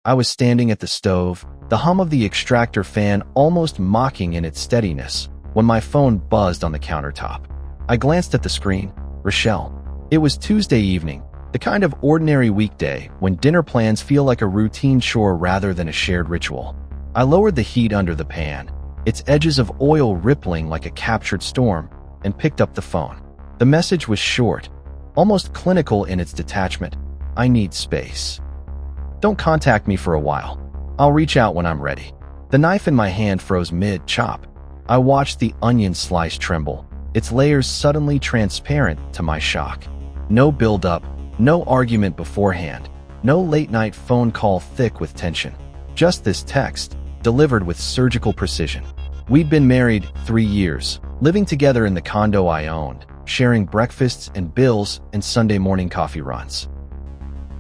I was standing at the stove, the hum of the extractor fan almost mocking in its steadiness, when my phone buzzed on the countertop. I glanced at the screen. Rochelle. It was Tuesday evening, the kind of ordinary weekday when dinner plans feel like a routine chore rather than a shared ritual. I lowered the heat under the pan, its edges of oil rippling like a captured storm, and picked up the phone. The message was short, almost clinical in its detachment. I need space. Don't contact me for a while. I'll reach out when I'm ready. The knife in my hand froze mid-chop. I watched the onion slice tremble, its layers suddenly transparent to my shock. No build-up, no argument beforehand, no late-night phone call thick with tension. Just this text, delivered with surgical precision. We'd been married 3 years, living together in the condo I owned, sharing breakfasts and bills and Sunday morning coffee runs.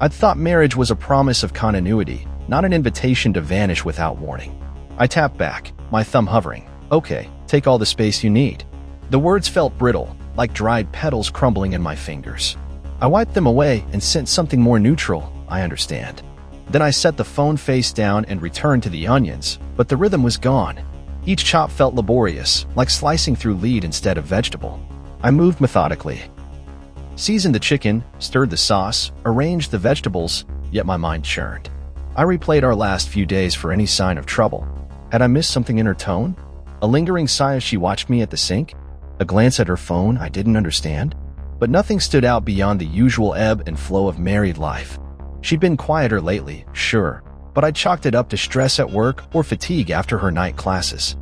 I'd thought marriage was a promise of continuity, not an invitation to vanish without warning. I tapped back, my thumb hovering. Okay, take all the space you need. The words felt brittle, like dried petals crumbling in my fingers. I wiped them away and sent something more neutral. I understand. Then I set the phone face down and returned to the onions, but the rhythm was gone. Each chop felt laborious, like slicing through lead instead of vegetable. I moved methodically. Seasoned the chicken, stirred the sauce, arranged the vegetables, yet my mind churned. I replayed our last few days for any sign of trouble. Had I missed something in her tone? A lingering sigh as she watched me at the sink? A glance at her phone I didn't understand? But nothing stood out beyond the usual ebb and flow of married life. She'd been quieter lately, sure, but I chalked it up to stress at work or fatigue after her night classes.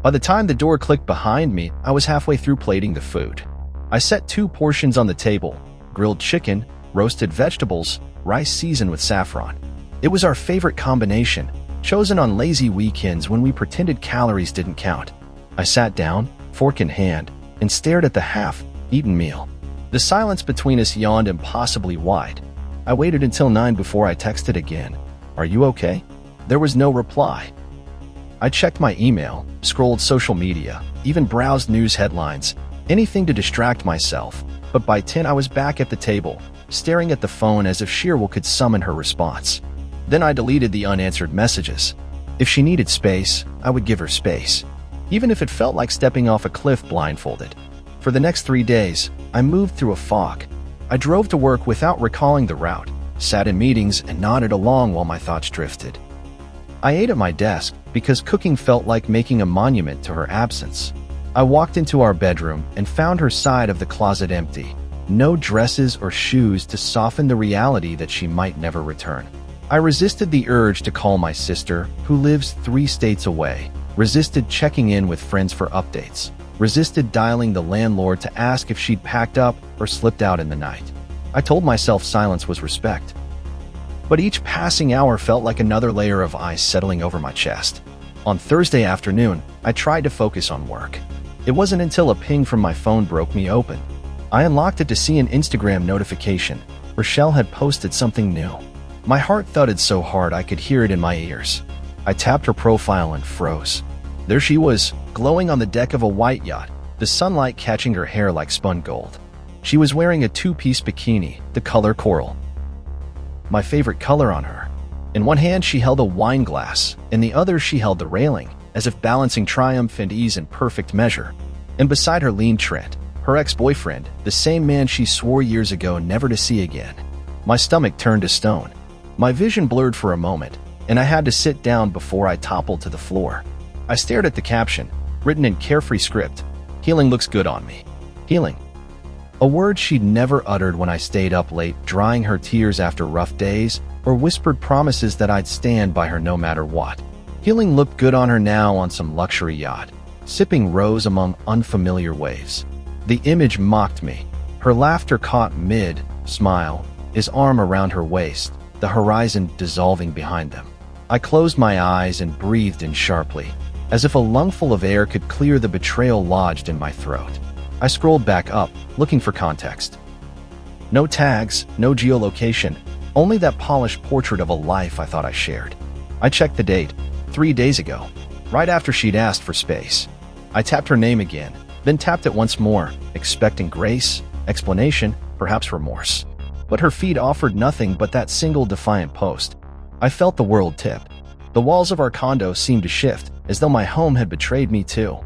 By the time the door clicked behind me, I was halfway through plating the food. I set 2 portions on the table, grilled chicken, roasted vegetables, rice seasoned with saffron. It was our favorite combination, chosen on lazy weekends when we pretended calories didn't count. I sat down, fork in hand, and stared at the half-eaten meal. The silence between us yawned impossibly wide. I waited until 9 before I texted again. Are you okay? There was no reply. I checked my email, scrolled social media, even browsed news headlines, anything to distract myself, but by 10 I was back at the table, staring at the phone as if sheer will could summon her response. Then I deleted the unanswered messages. If she needed space, I would give her space, even if it felt like stepping off a cliff blindfolded. For the next 3 days, I moved through a fog. I drove to work without recalling the route, sat in meetings and nodded along while my thoughts drifted. I ate at my desk because cooking felt like making a monument to her absence. I walked into our bedroom and found her side of the closet empty. No dresses or shoes to soften the reality that she might never return. I resisted the urge to call my sister, who lives 3 states away, resisted checking in with friends for updates, resisted dialing the landlord to ask if she'd packed up or slipped out in the night. I told myself silence was respect. But each passing hour felt like another layer of ice settling over my chest. On Thursday afternoon, I tried to focus on work. It wasn't until a ping from my phone broke me open. I unlocked it to see an Instagram notification. Rochelle had posted something new. My heart thudded so hard I could hear it in my ears. I tapped her profile and froze. There she was, glowing on the deck of a white yacht, the sunlight catching her hair like spun gold. She was wearing a 2-piece bikini, the color coral. My favorite color on her. In one hand she held a wine glass, in the other she held the railing, as if balancing triumph and ease in perfect measure. And beside her leaned Trent, her ex-boyfriend, the same man she swore years ago never to see again. My stomach turned to stone. My vision blurred for a moment, and I had to sit down before I toppled to the floor. I stared at the caption, written in carefree script. Healing looks good on me. Healing. A word she'd never uttered when I stayed up late, drying her tears after rough days, or whispered promises that I'd stand by her no matter what. Healing looked good on her now on some luxury yacht, sipping rose among unfamiliar waves. The image mocked me. Her laughter caught mid-smile, his arm around her waist, the horizon dissolving behind them. I closed my eyes and breathed in sharply, as if a lungful of air could clear the betrayal lodged in my throat. I scrolled back up, looking for context. No tags, no geolocation, only that polished portrait of a life I thought I shared. I checked the date, 3 days ago, right after she'd asked for space. I tapped her name again, then tapped it once more, expecting grace, explanation, perhaps remorse. But her feed offered nothing but that single defiant post. I felt the world tip. The walls of our condo seemed to shift, as though my home had betrayed me too.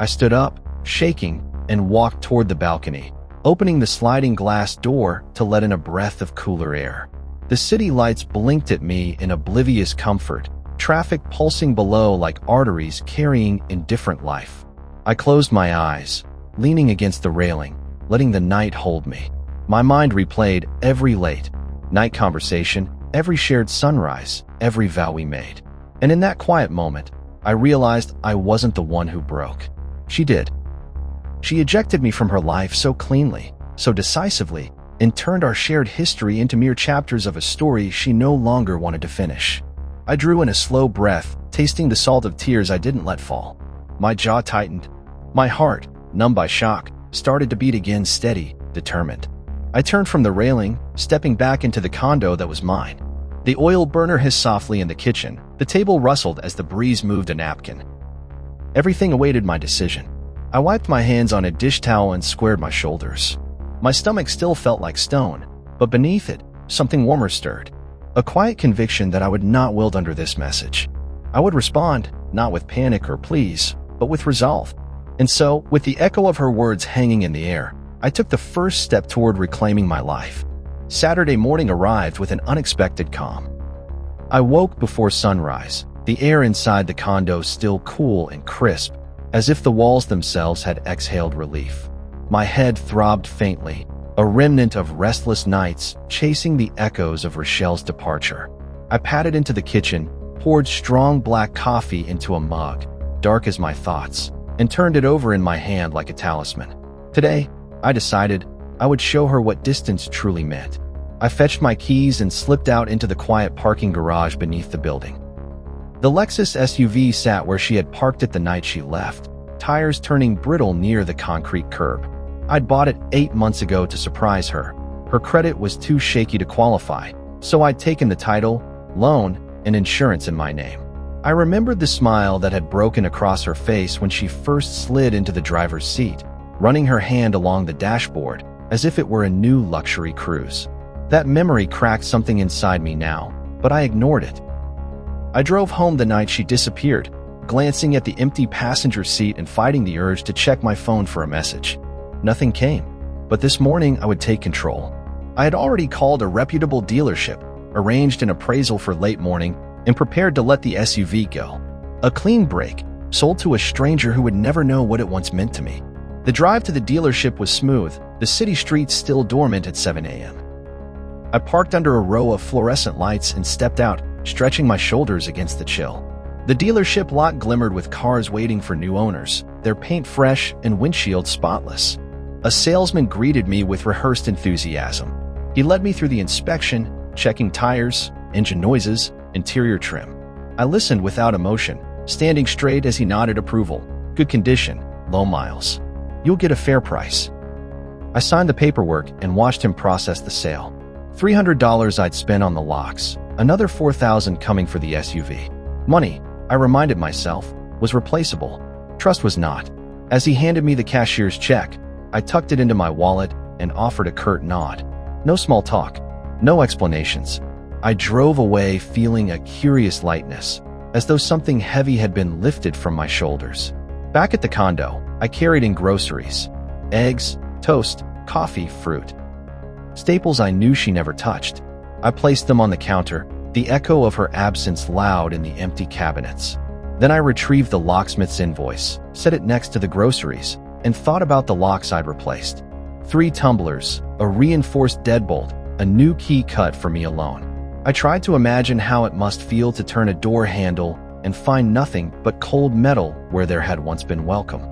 I stood up, shaking, and walked toward the balcony, opening the sliding glass door to let in a breath of cooler air. The city lights blinked at me in oblivious comfort, traffic pulsing below like arteries carrying indifferent life. I closed my eyes, leaning against the railing, letting the night hold me. My mind replayed every late night conversation, every shared sunrise, every vow we made. And in that quiet moment, I realized I wasn't the one who broke. She did. She ejected me from her life so cleanly, so decisively, and turned our shared history into mere chapters of a story she no longer wanted to finish. I drew in a slow breath, tasting the salt of tears I didn't let fall. My jaw tightened. My heart, numb by shock, started to beat again, steady, determined. I turned from the railing, stepping back into the condo that was mine. The oil burner hissed softly in the kitchen. The table rustled as the breeze moved a napkin. Everything awaited my decision. I wiped my hands on a dish towel and squared my shoulders. My stomach still felt like stone, but beneath it, something warmer stirred. A quiet conviction that I would not wilt under this message. I would respond, not with panic or pleas, but with resolve. And so, with the echo of her words hanging in the air, I took the first step toward reclaiming my life. Saturday morning arrived with an unexpected calm. I woke before sunrise, the air inside the condo still cool and crisp, as if the walls themselves had exhaled relief. My head throbbed faintly, a remnant of restless nights chasing the echoes of Rochelle's departure. I padded into the kitchen, poured strong black coffee into a mug, dark as my thoughts, and turned it over in my hand like a talisman. Today, I decided I would show her what distance truly meant. I fetched my keys and slipped out into the quiet parking garage beneath the building. The Lexus SUV sat where she had parked it the night she left, tires turning brittle near the concrete curb. I'd bought it 8 months ago to surprise her. Her credit was too shaky to qualify, so I'd taken the title, loan, and insurance in my name. I remembered the smile that had broken across her face when she first slid into the driver's seat, running her hand along the dashboard as if it were a new luxury cruise. That memory cracked something inside me now, but I ignored it. I drove home the night she disappeared, glancing at the empty passenger seat and fighting the urge to check my phone for a message. Nothing came, but this morning I would take control. I had already called a reputable dealership, arranged an appraisal for late morning, and prepared to let the SUV go. A clean break, sold to a stranger who would never know what it once meant to me. The drive to the dealership was smooth, the city streets still dormant at 7 a.m. I parked under a row of fluorescent lights and stepped out, stretching my shoulders against the chill. The dealership lot glimmered with cars waiting for new owners, their paint fresh and windshield spotless. A salesman greeted me with rehearsed enthusiasm. He led me through the inspection, checking tires, engine noises, interior trim. I listened without emotion, standing straight as he nodded approval. Good condition, low miles. You'll get a fair price. I signed the paperwork and watched him process the sale. $300 I'd spent on the locks, another $4,000 coming for the SUV. Money, I reminded myself, was replaceable. Trust was not. As he handed me the cashier's check, I tucked it into my wallet and offered a curt nod. No small talk, no explanations. I drove away feeling a curious lightness, as though something heavy had been lifted from my shoulders. Back at the condo, I carried in groceries: eggs, toast, coffee, fruit. Staples I knew she never touched. I placed them on the counter, the echo of her absence loud in the empty cabinets. Then I retrieved the locksmith's invoice, set it next to the groceries, and thought about the locks I'd replaced. 3 tumblers, a reinforced deadbolt, a new key cut for me alone. I tried to imagine how it must feel to turn a door handle and find nothing but cold metal where there had once been welcome.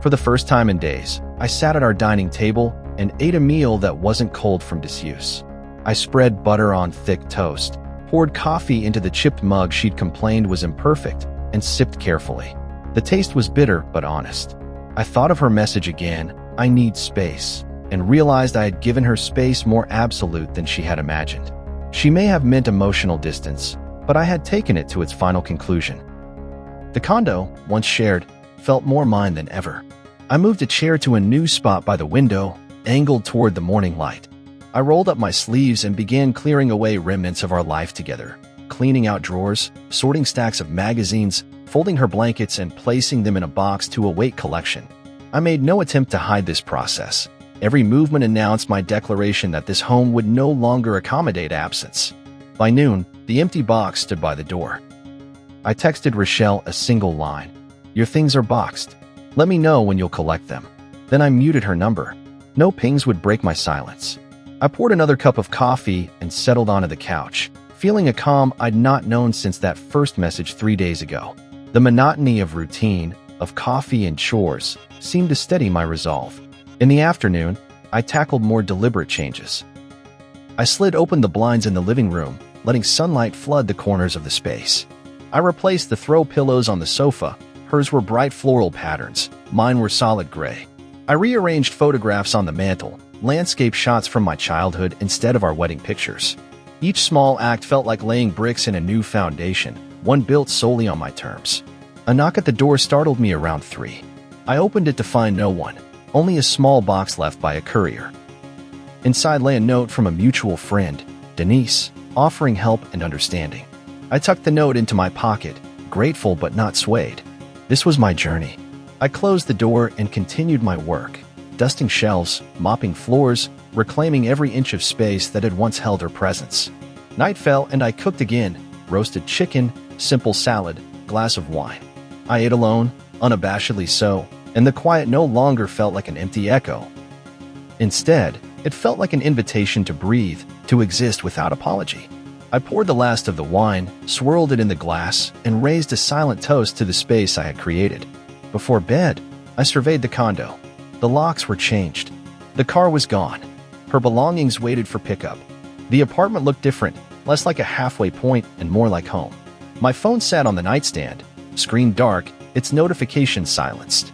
For the first time in days, I sat at our dining table and ate a meal that wasn't cold from disuse. I spread butter on thick toast, poured coffee into the chipped mug she'd complained was imperfect, and sipped carefully. The taste was bitter but honest. I thought of her message again, "I need space," and realized I had given her space more absolute than she had imagined. She may have meant emotional distance, but I had taken it to its final conclusion. The condo, once shared, felt more mine than ever. I moved a chair to a new spot by the window, angled toward the morning light. I rolled up my sleeves and began clearing away remnants of our life together, cleaning out drawers, sorting stacks of magazines, folding her blankets, and placing them in a box to await collection. I made no attempt to hide this process. Every movement announced my declaration that this home would no longer accommodate absence. By noon, the empty box stood by the door. I texted Rochelle a single line. "Your things are boxed. Let me know when you'll collect them." Then I muted her number. No pings would break my silence. I poured another cup of coffee and settled onto the couch, feeling a calm I'd not known since that first message 3 days ago. The monotony of routine, of coffee and chores, seemed to steady my resolve. In the afternoon, I tackled more deliberate changes. I slid open the blinds in the living room, letting sunlight flood the corners of the space. I replaced the throw pillows on the sofa. Hers were bright floral patterns, mine were solid gray. I rearranged photographs on the mantle, landscape shots from my childhood instead of our wedding pictures. Each small act felt like laying bricks in a new foundation, one built solely on my terms. A knock at the door startled me around 3. I opened it to find no one, only a small box left by a courier. Inside lay a note from a mutual friend, Denise, offering help and understanding. I tucked the note into my pocket, grateful but not swayed. This was my journey. I closed the door and continued my work, dusting shelves, mopping floors, reclaiming every inch of space that had once held her presence. Night fell and I cooked again, roasted chicken, simple salad, glass of wine. I ate alone, unabashedly so, and the quiet no longer felt like an empty echo. Instead, it felt like an invitation to breathe, to exist without apology. I poured the last of the wine, swirled it in the glass, and raised a silent toast to the space I had created. Before bed, I surveyed the condo. The locks were changed. The car was gone. Her belongings waited for pickup. The apartment looked different, less like a halfway point and more like home. My phone sat on the nightstand, screen dark, its notifications silenced.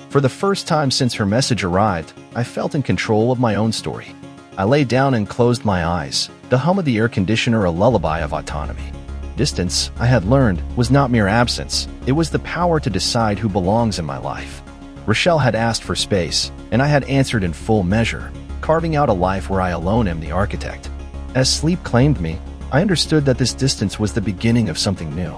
For the first time since her message arrived, I felt in control of my own story. I lay down and closed my eyes, the hum of the air conditioner a lullaby of autonomy. Distance, I had learned, was not mere absence. It was the power to decide who belongs in my life. Rochelle had asked for space, and I had answered in full measure, carving out a life where I alone am the architect. As sleep claimed me, I understood that this distance was the beginning of something new.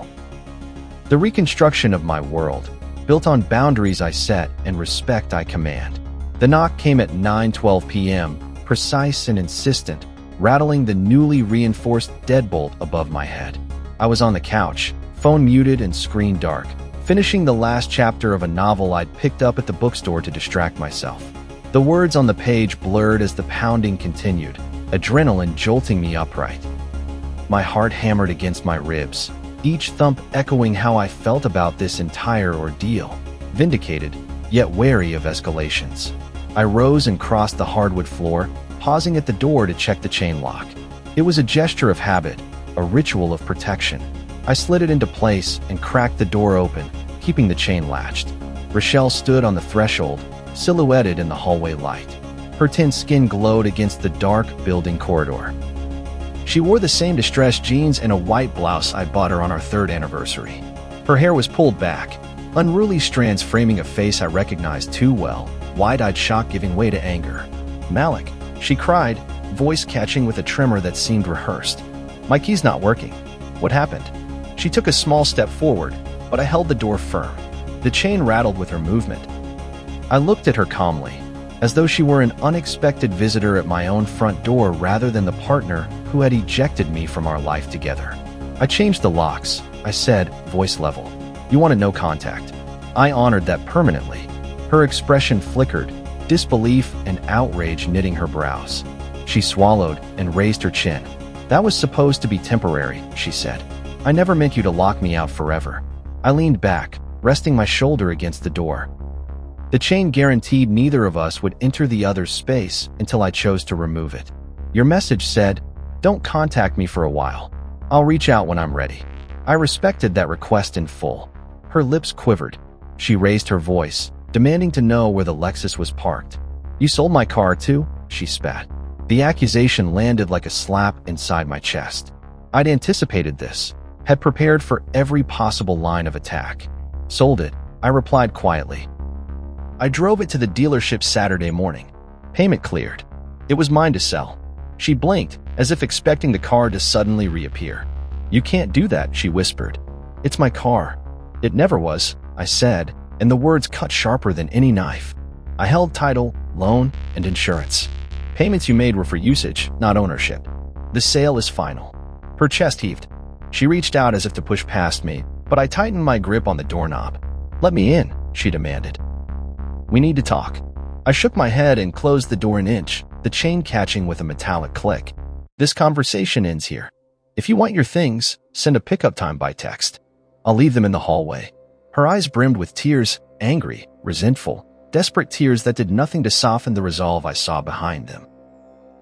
The reconstruction of my world, built on boundaries I set and respect I command. The knock came at 9:12 p.m., precise and insistent, rattling the newly reinforced deadbolt above my head. I was on the couch, phone muted and screen dark, finishing the last chapter of a novel I'd picked up at the bookstore to distract myself. The words on the page blurred as the pounding continued, adrenaline jolting me upright. My heart hammered against my ribs, each thump echoing how I felt about this entire ordeal, vindicated, yet wary of escalations. I rose and crossed the hardwood floor, pausing at the door to check the chain lock. It was a gesture of habit, a ritual of protection. I slid it into place and cracked the door open, keeping the chain latched. Rochelle stood on the threshold, silhouetted in the hallway light. Her thin skin glowed against the dark building corridor. She wore the same distressed jeans and a white blouse I bought her on our 3rd anniversary. Her hair was pulled back, unruly strands framing a face I recognized too well, wide-eyed shock giving way to anger. "Malik," she cried, voice catching with a tremor that seemed rehearsed. "My key's not working. What happened?" She took a small step forward, but I held the door firm. The chain rattled with her movement. I looked at her calmly, as though she were an unexpected visitor at my own front door rather than the partner who had ejected me from our life together. "I changed the locks," I said, voice level. "You wanted no contact." I honored that permanently. Her expression flickered, disbelief and outrage knitting her brows. She swallowed and raised her chin. "That was supposed to be temporary," she said. "I never meant you to lock me out forever." I leaned back, resting my shoulder against the door. The chain guaranteed neither of us would enter the other's space until I chose to remove it. "Your message said, 'Don't contact me for a while. I'll reach out when I'm ready.'" I respected that request in full. Her lips quivered. She raised her voice, demanding to know where the Lexus was parked. "You sold my car too?" she spat. The accusation landed like a slap inside my chest. I'd anticipated this, had prepared for every possible line of attack. "Sold it," I replied quietly. "I drove it to the dealership Saturday morning. Payment cleared. It was mine to sell." She blinked, as if expecting the car to suddenly reappear. "You can't do that," she whispered. "It's my car." "It never was," I said, and the words cut sharper than any knife. "I held title, loan, and insurance. Payments you made were for usage, not ownership. The sale is final." Her chest heaved. She reached out as if to push past me, but I tightened my grip on the doorknob. "Let me in," she demanded. "We need to talk." I shook my head and closed the door an inch, the chain catching with a metallic click. "This conversation ends here. If you want your things, send a pickup time by text. I'll leave them in the hallway." Her eyes brimmed with tears, angry, resentful, desperate tears that did nothing to soften the resolve I saw behind them.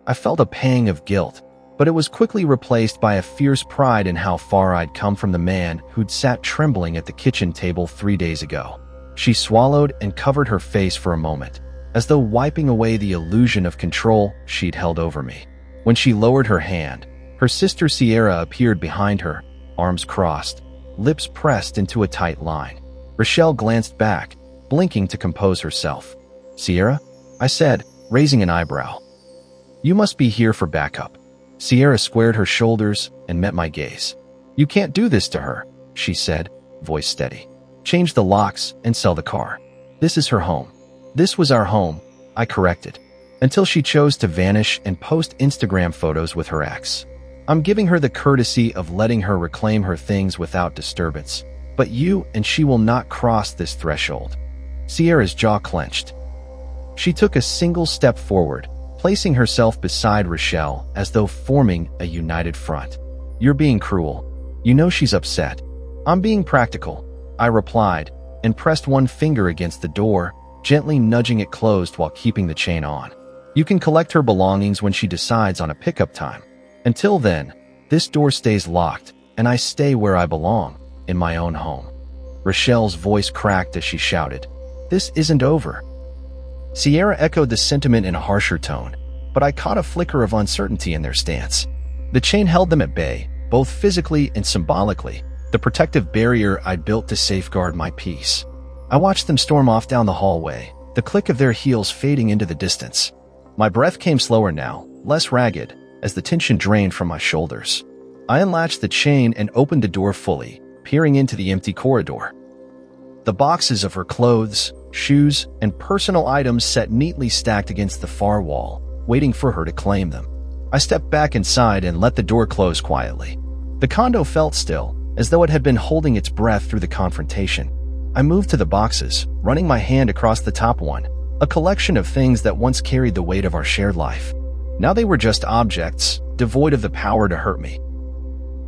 I felt a pang of guilt, but it was quickly replaced by a fierce pride in how far I'd come from the man who'd sat trembling at the kitchen table 3 days ago. She swallowed and covered her face for a moment, as though wiping away the illusion of control she'd held over me. When she lowered her hand, her sister Sierra appeared behind her, arms crossed, lips pressed into a tight line. Rochelle glanced back, blinking to compose herself. "Sierra?" I said, raising an eyebrow. "You must be here for backup." Sierra squared her shoulders and met my gaze. "You can't do this to her," she said, voice steady. "Change the locks and sell the car. This is her home." "This was our home," I corrected, until she chose to vanish and post Instagram photos with her ex. "I'm giving her the courtesy of letting her reclaim her things without disturbance, but you and she will not cross this threshold." Sierra's jaw clenched. She took a single step forward, placing herself beside Rochelle as though forming a united front. "You're being cruel. You know she's upset." "I'm being practical," I replied, and pressed one finger against the door, gently nudging it closed while keeping the chain on. "You can collect her belongings when she decides on a pickup time. Until then, this door stays locked, and I stay where I belong, in my own home." Rochelle's voice cracked as she shouted, "This isn't over." Sierra echoed the sentiment in a harsher tone, but I caught a flicker of uncertainty in their stance. The chain held them at bay, both physically and symbolically, the protective barrier I'd built to safeguard my peace. I watched them storm off down the hallway, the click of their heels fading into the distance. My breath came slower now, less ragged, as the tension drained from my shoulders. I unlatched the chain and opened the door fully, peering into the empty corridor. The boxes of her clothes, shoes, and personal items sat neatly stacked against the far wall, waiting for her to claim them. I stepped back inside and let the door close quietly. The condo felt still, as though it had been holding its breath through the confrontation. I moved to the boxes, running my hand across the top one, a collection of things that once carried the weight of our shared life. Now they were just objects, devoid of the power to hurt me.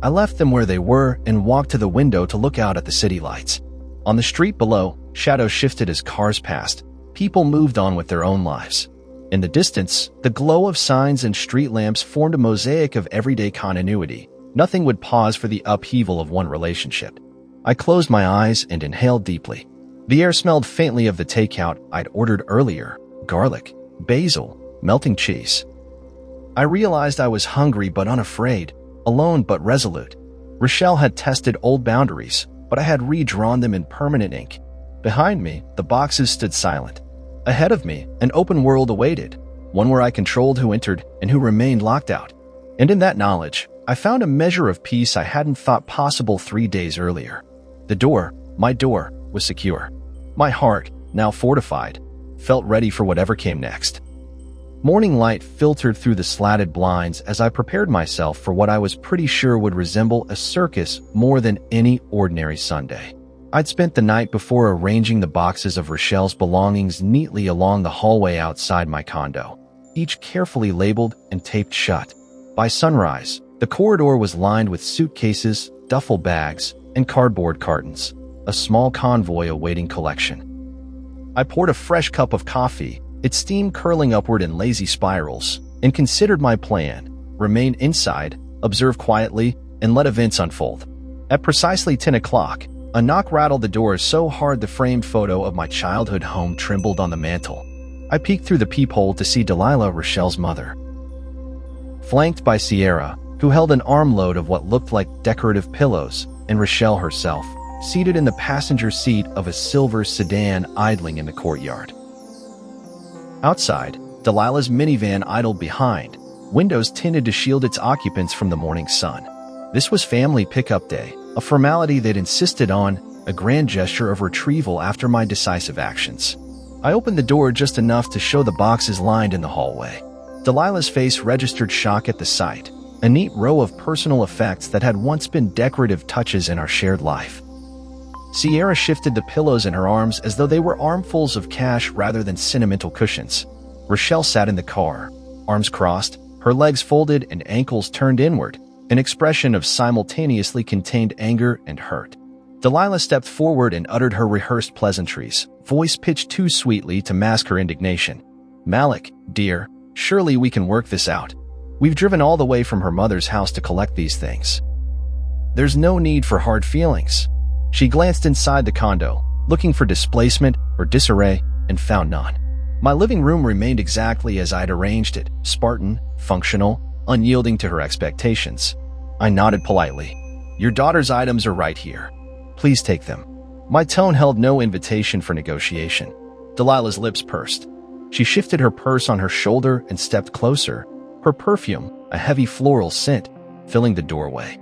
I left them where they were and walked to the window to look out at the city lights. On the street below, shadows shifted as cars passed. People moved on with their own lives. In the distance, the glow of signs and street lamps formed a mosaic of everyday continuity. Nothing would pause for the upheaval of one relationship. I closed my eyes and inhaled deeply. The air smelled faintly of the takeout I'd ordered earlier: garlic, basil, melting cheese. I realized I was hungry but unafraid, alone but resolute. Rochelle had tested old boundaries, but I had redrawn them in permanent ink. Behind me, the boxes stood silent. Ahead of me, an open world awaited, one where I controlled who entered and who remained locked out. And in that knowledge, I found a measure of peace I hadn't thought possible 3 days earlier. The door, my door, was secure. My heart, now fortified, felt ready for whatever came next. Morning light filtered through the slatted blinds as I prepared myself for what I was pretty sure would resemble a circus more than any ordinary Sunday. I'd spent the night before arranging the boxes of Rochelle's belongings neatly along the hallway outside my condo, each carefully labeled and taped shut. By sunrise, the corridor was lined with suitcases, duffel bags, and cardboard cartons, a small convoy awaiting collection. I poured a fresh cup of coffee, its steam curling upward in lazy spirals, and considered my plan: remain inside, observe quietly, and let events unfold. At precisely 10 o'clock, a knock rattled the door so hard the framed photo of my childhood home trembled on the mantel. I peeked through the peephole to see Delilah, Rochelle's mother, flanked by Sierra, who held an armload of what looked like decorative pillows, and Rochelle herself, seated in the passenger seat of a silver sedan idling in the courtyard. Outside, Delilah's minivan idled behind, windows tinted to shield its occupants from the morning sun. This was family pickup day, a formality they'd insisted on, a grand gesture of retrieval after my decisive actions. I opened the door just enough to show the boxes lined in the hallway. Delilah's face registered shock at the sight, a neat row of personal effects that had once been decorative touches in our shared life. Sierra shifted the pillows in her arms as though they were armfuls of cash rather than sentimental cushions. Rochelle sat in the car, arms crossed, her legs folded and ankles turned inward, an expression of simultaneously contained anger and hurt. Delilah stepped forward and uttered her rehearsed pleasantries, voice pitched too sweetly to mask her indignation. "Malik, dear, surely we can work this out. We've driven all the way from her mother's house to collect these things. There's no need for hard feelings." She glanced inside the condo, looking for displacement or disarray, and found none. My living room remained exactly as I'd arranged it, Spartan, functional, unyielding to her expectations. I nodded politely. "Your daughter's items are right here. Please take them." My tone held no invitation for negotiation. Delilah's lips pursed. She shifted her purse on her shoulder and stepped closer, her perfume, a heavy floral scent, filling the doorway.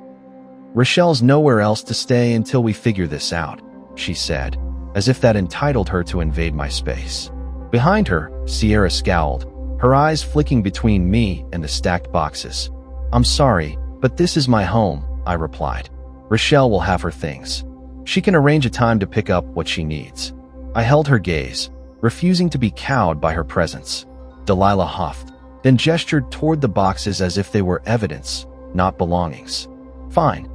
"Rochelle's nowhere else to stay until we figure this out," she said, as if that entitled her to invade my space. Behind her, Sierra scowled, her eyes flicking between me and the stacked boxes. "I'm sorry, but this is my home," I replied. "Rochelle will have her things. She can arrange a time to pick up what she needs." I held her gaze, refusing to be cowed by her presence. Delilah huffed, then gestured toward the boxes as if they were evidence, not belongings. "Fine.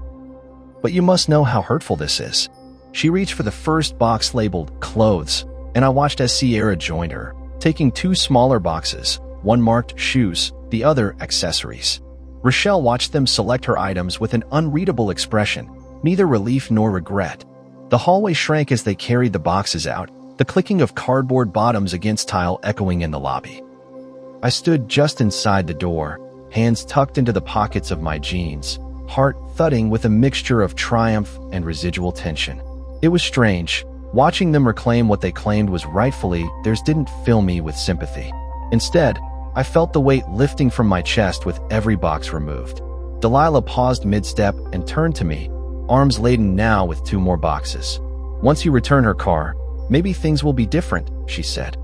But you must know how hurtful this is." She reached for the first box labeled clothes, and I watched as Sierra joined her, taking two smaller boxes, one marked shoes, the other accessories. Rochelle watched them select her items with an unreadable expression, neither relief nor regret. The hallway shrank as they carried the boxes out, the clicking of cardboard bottoms against tile echoing in the lobby. I stood just inside the door, hands tucked into the pockets of my jeans, heart thudding with a mixture of triumph and residual tension. It was strange. Watching them reclaim what they claimed was rightfully theirs didn't fill me with sympathy. Instead, I felt the weight lifting from my chest with every box removed. Delilah paused mid-step and turned to me, arms laden now with two more boxes. "Once you return her car, maybe things will be different," she said.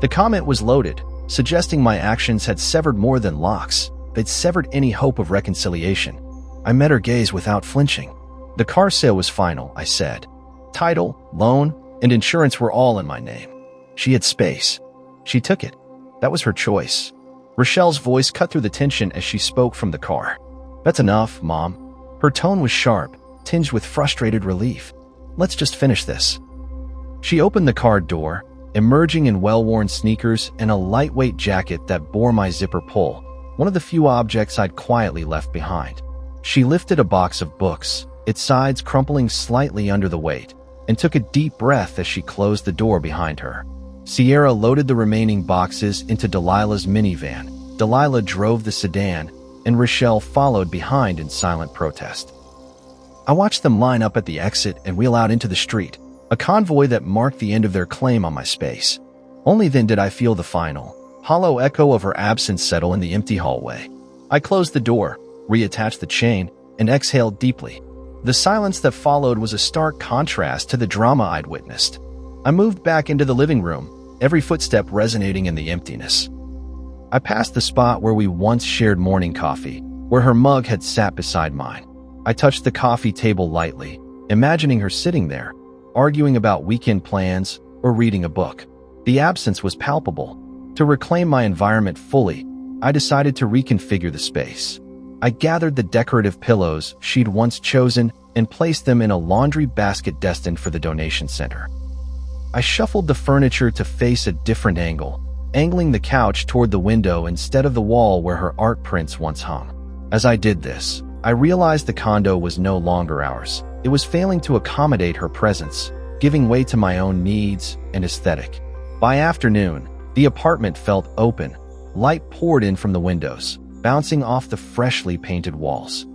The comment was loaded, suggesting my actions had severed more than locks. They'd severed any hope of reconciliation. I met her gaze without flinching. "The car sale was final," I said. "Title, loan, and insurance were all in my name." She had space. She took it. That was her choice. Rochelle's voice cut through the tension as she spoke from the car. "That's enough, Mom." Her tone was sharp, tinged with frustrated relief. "Let's just finish this." She opened the car door, emerging in well-worn sneakers and a lightweight jacket that bore my zipper pull, one of the few objects I'd quietly left behind. She lifted a box of books, its sides crumpling slightly under the weight, and took a deep breath as she closed the door behind her. Sierra loaded the remaining boxes into Delilah's minivan. Delilah drove the sedan, and Rochelle followed behind in silent protest. I watched them line up at the exit and wheel out into the street, a convoy that marked the end of their claim on my space. Only then did I feel the final, hollow echo of her absence settle in the empty hallway. I closed the door, reattached the chain, and exhaled deeply. The silence that followed was a stark contrast to the drama I'd witnessed. I moved back into the living room, every footstep resonating in the emptiness. I passed the spot where we once shared morning coffee, where her mug had sat beside mine. I touched the coffee table lightly, imagining her sitting there, arguing about weekend plans or reading a book. The absence was palpable. To reclaim my environment fully, I decided to reconfigure the space. I gathered the decorative pillows she'd once chosen and placed them in a laundry basket destined for the donation center. I shuffled the furniture to face a different angle, angling the couch toward the window instead of the wall where her art prints once hung. As I did this, I realized the condo was no longer ours. It was failing to accommodate her presence, giving way to my own needs and aesthetic. By afternoon, the apartment felt open. Light poured in from the windows, bouncing off the freshly painted walls.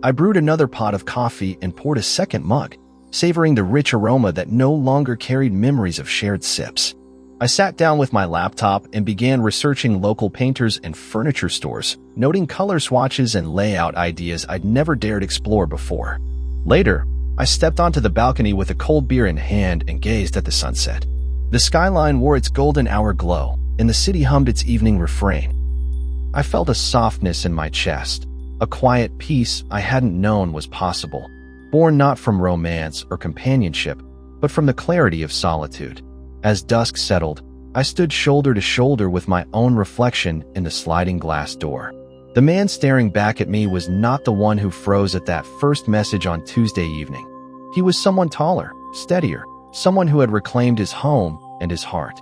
I brewed another pot of coffee and poured a second mug, savoring the rich aroma that no longer carried memories of shared sips. I I sat down with my laptop and began researching local painters and furniture stores, noting color swatches and layout ideas I'd never dared explore before. Later, I stepped onto the balcony with a cold beer in hand and gazed at the sunset. The skyline wore its golden hour glow, and the city hummed its evening refrain. I felt a softness in my chest, a quiet peace I hadn't known was possible, born not from romance or companionship, but from the clarity of solitude. As dusk settled, I stood shoulder to shoulder with my own reflection in the sliding glass door. The man staring back at me was not the one who froze at that first message on Tuesday evening. He was someone taller, steadier, someone who had reclaimed his home and his heart.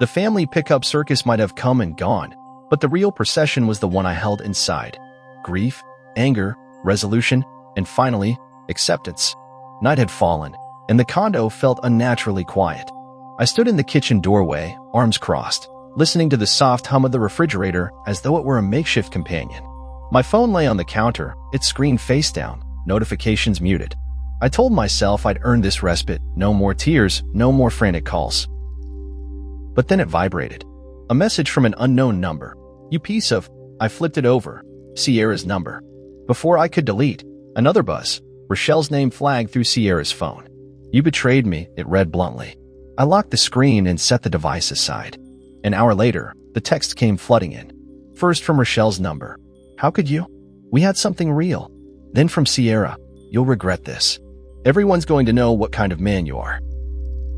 The family pickup circus might have come and gone, but the real procession was the one I held inside. Grief, anger, resolution, and finally, acceptance. Night had fallen, and the condo felt unnaturally quiet. I stood in the kitchen doorway, arms crossed, listening to the soft hum of the refrigerator as though it were a makeshift companion. My phone lay on the counter, its screen face down, notifications muted. I told myself I'd earned this respite, no more tears, no more frantic calls. But then it vibrated. A message from an unknown number. "You piece of..." I flipped it over. Sierra's number. Before I could delete, another buzz. Rochelle's name flagged through Sierra's phone. "You betrayed me," it read bluntly. I locked the screen and set the device aside. An hour later, the text came flooding in. First from Rochelle's number. "How could you? We had something real." Then from Sierra. "You'll regret this. Everyone's going to know what kind of man you are."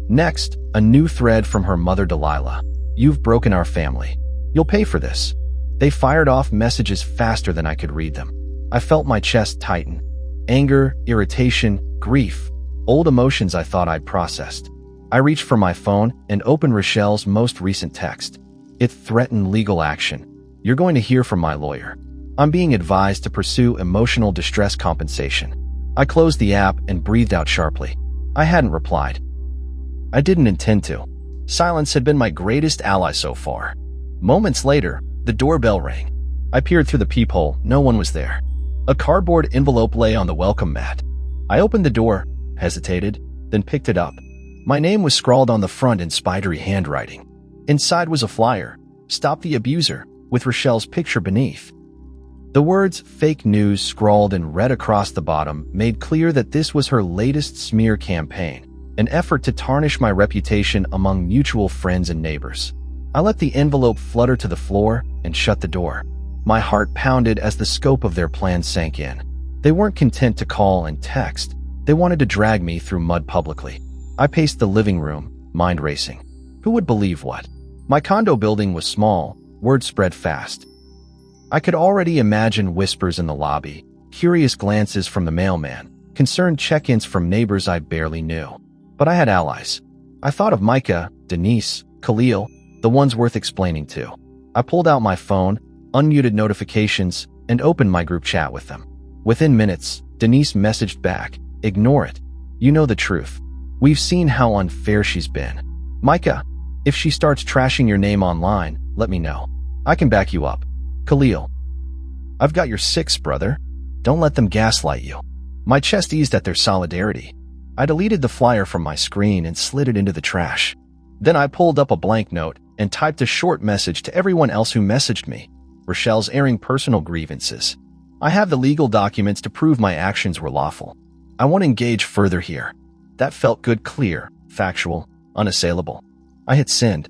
Next, a new thread from her mother Delilah. "You've broken our family. You'll pay for this." They fired off messages faster than I could read them. I felt my chest tighten. Anger, irritation, grief. Old emotions I thought I'd processed. I reached for my phone and opened Rochelle's most recent text. It threatened legal action. "You're going to hear from my lawyer. I'm being advised to pursue emotional distress compensation." I closed the app and breathed out sharply. I hadn't replied. I didn't intend to. Silence had been my greatest ally so far. Moments later, the doorbell rang. I peered through the peephole. No one was there. A cardboard envelope lay on the welcome mat. I opened the door, hesitated, then picked it up. My name was scrawled on the front in spidery handwriting. Inside was a flyer, "Stop the Abuser," with Rochelle's picture beneath. The words "fake news" scrawled in red across the bottom made clear that this was her latest smear campaign, an effort to tarnish my reputation among mutual friends and neighbors. I let the envelope flutter to the floor and shut the door. My heart pounded as the scope of their plan sank in. They weren't content to call and text. They wanted to drag me through mud publicly. I paced the living room, mind racing. Who would believe what? My condo building was small, word spread fast. I could already imagine whispers in the lobby, curious glances from the mailman, concerned check-ins from neighbors I barely knew. But I had allies. I thought of Micah, Denise, Khalil, the ones worth explaining to. I pulled out my phone, unmuted notifications, and opened my group chat with them. Within minutes, Denise messaged back, "Ignore it. You know the truth. We've seen how unfair she's been. Micah, if she starts trashing your name online, let me know. I can back you up. Khalil, I've got your six, brother. Don't let them gaslight you." My chest eased at their solidarity. I deleted the flyer from my screen and slid it into the trash. Then I pulled up a blank note and typed a short message to everyone else who messaged me. Rochelle's airing personal grievances. I have the legal documents to prove my actions were lawful. I won't engage further here. That felt good, clear, factual, unassailable. I had sinned.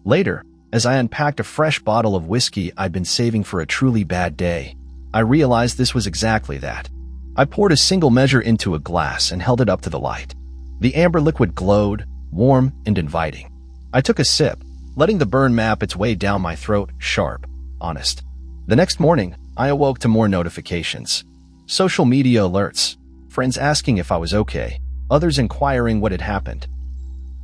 Later, as I unpacked a fresh bottle of whiskey I'd been saving for a truly bad day, I realized this was exactly that. I poured a single measure into a glass and held it up to the light. The amber liquid glowed, warm and inviting. I took a sip, letting the burn map its way down my throat, sharp, honest. The next morning, I awoke to more notifications. Social media alerts, friends asking if I was okay, others inquiring what had happened.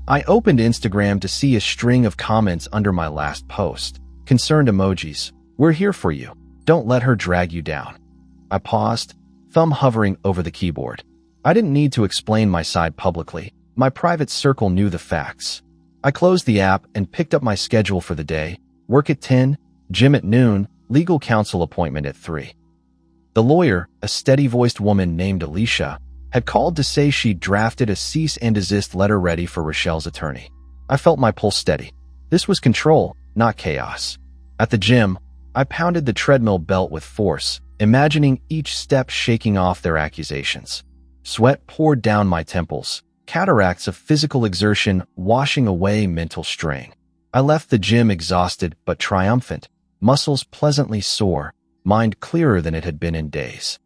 I opened Instagram to see a string of comments under my last post. Concerned emojis. "We're here for you. Don't let her drag you down." I paused, thumb hovering over the keyboard. I didn't need to explain my side publicly. My private circle knew the facts. I closed the app and picked up my schedule for the day. Work at 10, gym at noon, legal counsel appointment at 3. The lawyer, a steady-voiced woman named Alicia, had called to say she'd drafted a cease and desist letter ready for Rochelle's attorney. I felt my pulse steady. This was control, not chaos. At the gym, I pounded the treadmill belt with force, imagining each step shaking off their accusations. Sweat poured down my temples, cataracts of physical exertion washing away mental strain. I left the gym exhausted but triumphant, muscles pleasantly sore, mind clearer than it had been in days.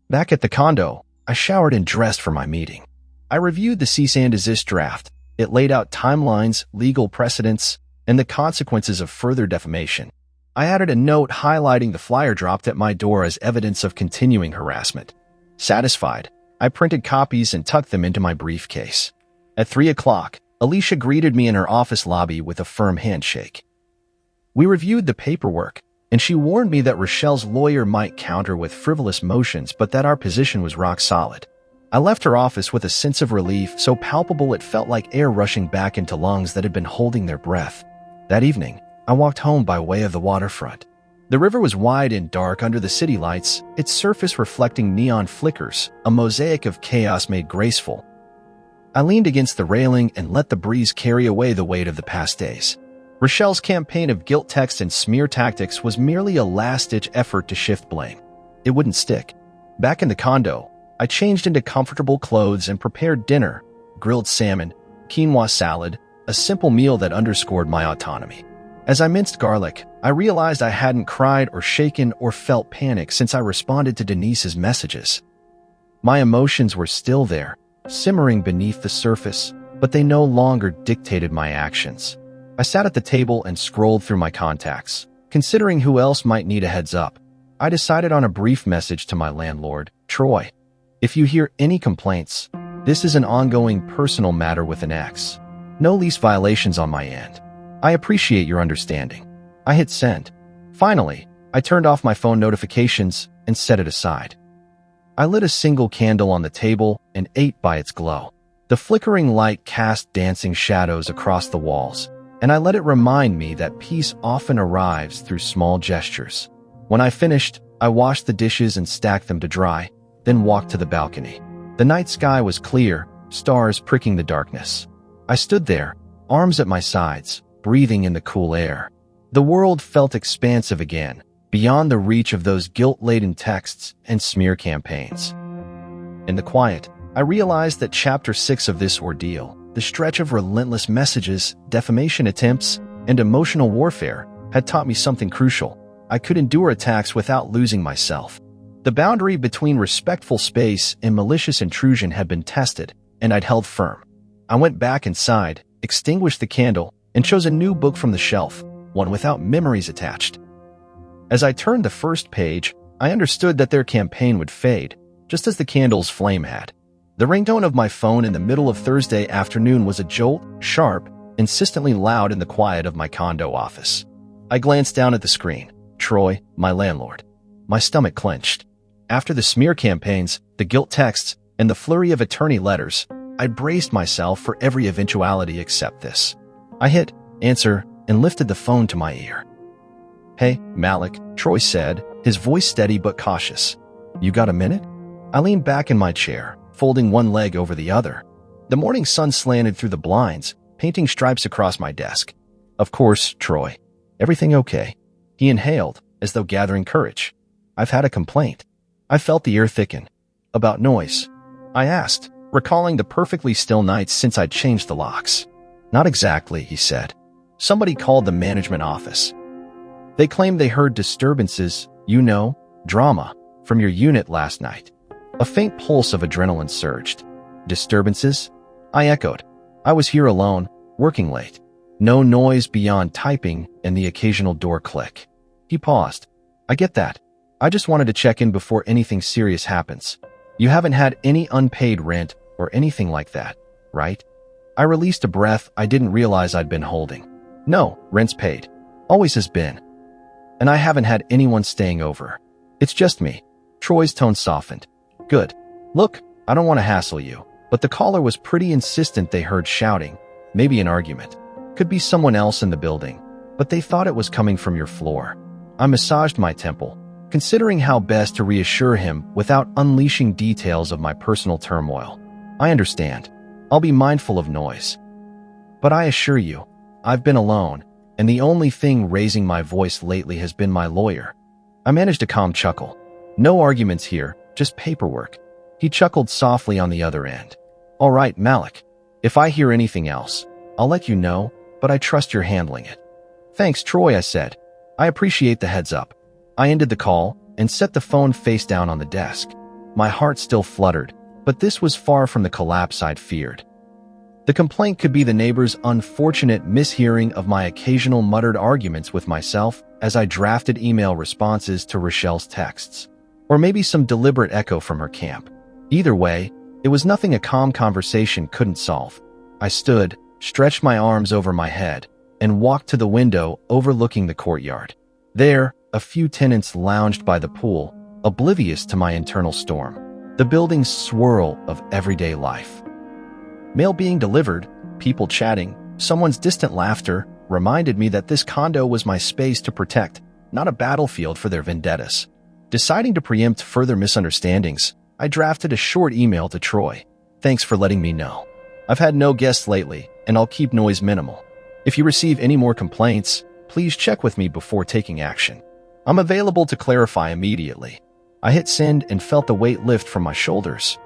Back at the condo, I showered and dressed for my meeting. I reviewed the cease and desist draft. It laid out timelines, legal precedents, and the consequences of further defamation. I added a note highlighting the flyer dropped at my door as evidence of continuing harassment. Satisfied, I printed copies and tucked them into my briefcase. At 3 o'clock, Alicia greeted me in her office lobby with a firm handshake. We reviewed the paperwork, and she warned me that Rochelle's lawyer might counter with frivolous motions, but that our position was rock solid. I left her office with a sense of relief so palpable it felt like air rushing back into lungs that had been holding their breath. That evening, I walked home by way of the waterfront. The river was wide and dark under the city lights, its surface reflecting neon flickers, a mosaic of chaos made graceful. I leaned against the railing and let the breeze carry away the weight of the past days. Rochelle's campaign of guilt text and smear tactics was merely a last-ditch effort to shift blame. It wouldn't stick. Back in the condo, I changed into comfortable clothes and prepared dinner: grilled salmon, quinoa salad, a simple meal that underscored my autonomy. As I minced garlic, I realized I hadn't cried or shaken or felt panic since I responded to Denise's messages. My emotions were still there, simmering beneath the surface, but they no longer dictated my actions. I sat at the table and scrolled through my contacts, considering who else might need a heads up. I decided on a brief message to my landlord, Troy. If you hear any complaints, this is an ongoing personal matter with an X. No lease violations on my end. I appreciate your understanding. I hit send. Finally, I turned off my phone notifications and set it aside. I lit a single candle on the table and ate by its glow. The flickering light cast dancing shadows across the walls, and I let it remind me that peace often arrives through small gestures. When I finished, I washed the dishes and stacked them to dry, then walked to the balcony. The night sky was clear, stars pricking the darkness. I stood there, arms at my sides, breathing in the cool air. The world felt expansive again, beyond the reach of those guilt-laden texts and smear campaigns. In the quiet, I realized that Chapter 6 of this ordeal, the stretch of relentless messages, defamation attempts, and emotional warfare, had taught me something crucial. I could endure attacks without losing myself. The boundary between respectful space and malicious intrusion had been tested, and I'd held firm. I went back inside, extinguished the candle, and chose a new book from the shelf, one without memories attached. As I turned the first page, I understood that their campaign would fade, just as the candle's flame had. The ringtone of my phone in the middle of Thursday afternoon was a jolt, sharp, insistently loud in the quiet of my condo office. I glanced down at the screen. Troy, my landlord. My stomach clenched. After the smear campaigns, the guilt texts, and the flurry of attorney letters, I braced myself for every eventuality except this. I hit answer and lifted the phone to my ear. "Hey, Malik," Troy said, his voice steady but cautious. "You got a minute?" I leaned back in my chair, folding one leg over the other. The morning sun slanted through the blinds, painting stripes across my desk. "Of course, Troy. Everything okay?" He inhaled, as though gathering courage. "I've had a complaint." I felt the air thicken. "About noise?" I asked, recalling the perfectly still nights since I'd changed the locks. "Not exactly," he said. "Somebody called the management office. They claimed they heard disturbances, drama, from your unit last night." A faint pulse of adrenaline surged. "Disturbances?" I echoed. "I was here alone, working late. No noise beyond typing and the occasional door click." He paused. "I get that. I just wanted to check in before anything serious happens. You haven't had any unpaid rent or anything like that, right?" I released a breath I didn't realize I'd been holding. "No, rent's paid. Always has been. And I haven't had anyone staying over. It's just me." Troy's tone softened. "Good. Look, I don't want to hassle you, but the caller was pretty insistent they heard shouting, maybe an argument. Could be someone else in the building, but they thought it was coming from your floor." I massaged my temple, considering how best to reassure him without unleashing details of my personal turmoil. "I understand. I'll be mindful of noise." But I assure you, I've been alone, and the only thing raising my voice lately has been my lawyer. I managed a calm chuckle. No arguments here, just paperwork. He chuckled softly on the other end. All right, Malik. If I hear anything else, I'll let you know, but I trust you're handling it. Thanks, Troy, I said. I appreciate the heads up. I ended the call and set the phone face down on the desk. My heart still fluttered, but this was far from the collapse I'd feared. The complaint could be the neighbor's unfortunate mishearing of my occasional muttered arguments with myself as I drafted email responses to Rochelle's texts, or maybe some deliberate echo from her camp. Either way, it was nothing a calm conversation couldn't solve. I stood, stretched my arms over my head, and walked to the window overlooking the courtyard. There, a few tenants lounged by the pool, oblivious to my internal storm. The building's swirl of everyday life. Mail being delivered, people chatting, someone's distant laughter reminded me that this condo was my space to protect, not a battlefield for their vendettas. Deciding to preempt further misunderstandings, I drafted a short email to Troy. Thanks for letting me know. I've had no guests lately, and I'll keep noise minimal. If you receive any more complaints, please check with me before taking action. I'm available to clarify immediately. I hit send and felt the weight lift from my shoulders.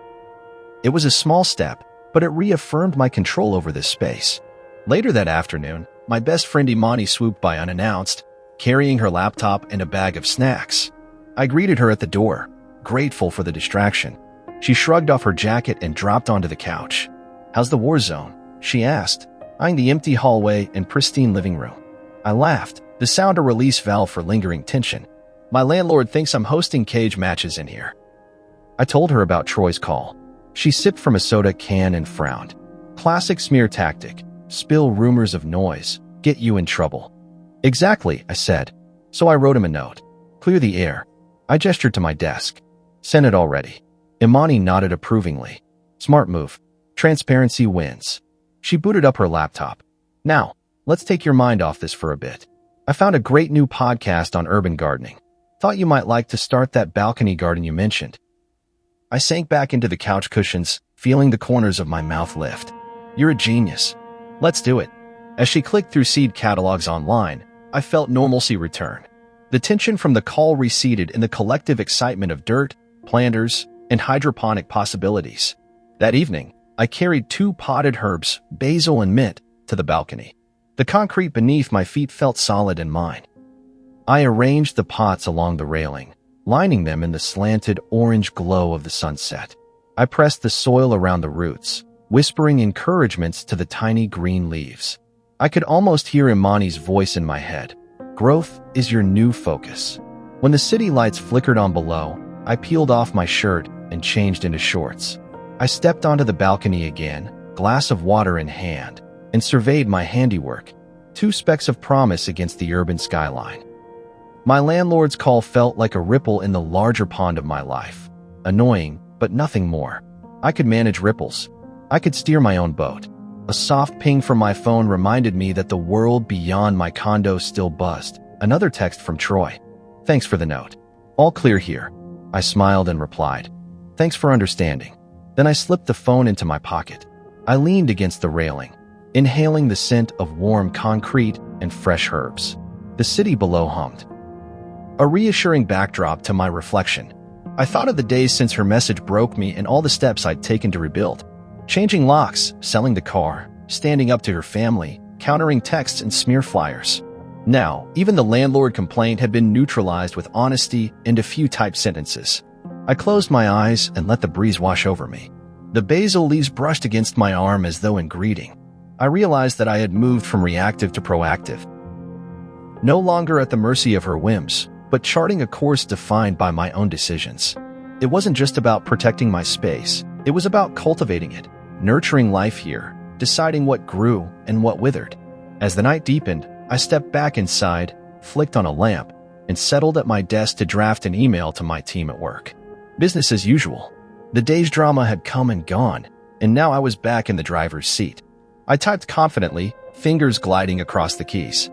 It was a small step, but it reaffirmed my control over this space. Later that afternoon, my best friend Imani swooped by unannounced, carrying her laptop and a bag of snacks. I greeted her at the door, grateful for the distraction. She shrugged off her jacket and dropped onto the couch. How's the war zone? She asked, eyeing the empty hallway and pristine living room. I laughed, the sound a release valve for lingering tension. My landlord thinks I'm hosting cage matches in here. I told her about Troy's call. She sipped from a soda can and frowned. Classic smear tactic. Spill rumors of noise. Get you in trouble. Exactly, I said. So I wrote him a note. Clear the air. I gestured to my desk. Sent it already. Imani nodded approvingly. Smart move. Transparency wins. She booted up her laptop. Now, let's take your mind off this for a bit. I found a great new podcast on urban gardening. Thought you might like to start that balcony garden you mentioned. I sank back into the couch cushions, feeling the corners of my mouth lift. You're a genius. Let's do it. As she clicked through seed catalogs online, I felt normalcy return. The tension from the call receded in the collective excitement of dirt, planters, and hydroponic possibilities. That evening, I carried 2 potted herbs, basil and mint, to the balcony. The concrete beneath my feet felt solid in mine. I arranged the pots along the railing, lining them in the slanted orange glow of the sunset. I pressed the soil around the roots, whispering encouragements to the tiny green leaves. I could almost hear Imani's voice in my head. Growth is your new focus. When the city lights flickered on below, I peeled off my shirt and changed into shorts. I stepped onto the balcony again, glass of water in hand, and surveyed my handiwork, 2 specks of promise against the urban skyline. My landlord's call felt like a ripple in the larger pond of my life. Annoying, but nothing more. I could manage ripples. I could steer my own boat. A soft ping from my phone reminded me that the world beyond my condo still buzzed. Another text from Troy. Thanks for the note. All clear here. I smiled and replied. Thanks for understanding. Then I slipped the phone into my pocket. I leaned against the railing, inhaling the scent of warm concrete and fresh herbs. The city below hummed. A reassuring backdrop to my reflection. I thought of the days since her message broke me and all the steps I'd taken to rebuild. Changing locks, selling the car, standing up to her family, countering texts and smear flyers. Now, even the landlord complaint had been neutralized with honesty and a few typed sentences. I closed my eyes and let the breeze wash over me. The basil leaves brushed against my arm as though in greeting. I realized that I had moved from reactive to proactive. No longer at the mercy of her whims, but charting a course defined by my own decisions. It wasn't just about protecting my space. It was about cultivating it, nurturing life here, deciding what grew and what withered. As the night deepened, I stepped back inside, flicked on a lamp, and settled at my desk to draft an email to my team at work. Business as usual. The day's drama had come and gone, and now I was back in the driver's seat. I typed confidently, fingers gliding across the keys.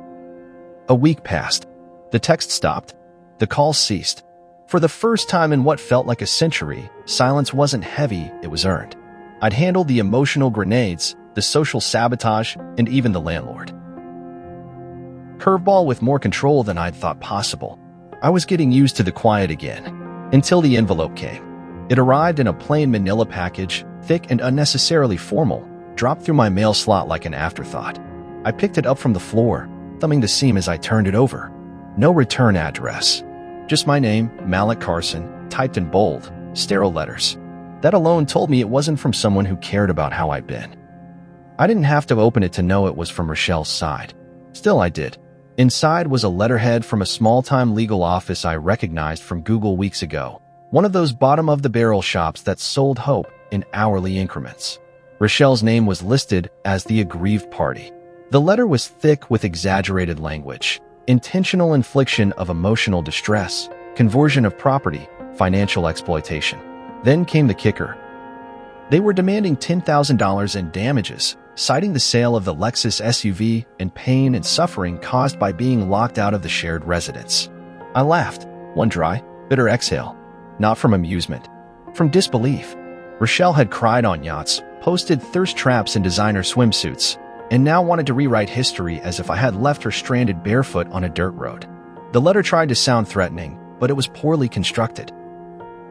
A week passed. The text stopped. The call ceased. For the first time in what felt like a century, silence wasn't heavy, it was earned. I'd handled the emotional grenades, the social sabotage, and even the landlord. Curveball with more control than I'd thought possible. I was getting used to the quiet again, until the envelope came. It arrived in a plain manila package, thick and unnecessarily formal, dropped through my mail slot like an afterthought. I picked it up from the floor, thumbing the seam as I turned it over. No return address. Just my name, Malik Carson, typed in bold, sterile letters. That alone told me it wasn't from someone who cared about how I'd been. I didn't have to open it to know it was from Rochelle's side. Still, I did. Inside was a letterhead from a small-time legal office I recognized from Google weeks ago. One of those bottom-of-the-barrel shops that sold hope in hourly increments. Rochelle's name was listed as the aggrieved party. The letter was thick with exaggerated language, intentional infliction of emotional distress, conversion of property, financial exploitation. Then came the kicker. They were demanding $10,000 in damages, citing the sale of the Lexus SUV and pain and suffering caused by being locked out of the shared residence. I laughed, one dry, bitter exhale. Not from amusement, from disbelief. Rochelle had cried on yachts, posted thirst traps in designer swimsuits, and now wanted to rewrite history as if I had left her stranded barefoot on a dirt road. The letter tried to sound threatening, but it was poorly constructed.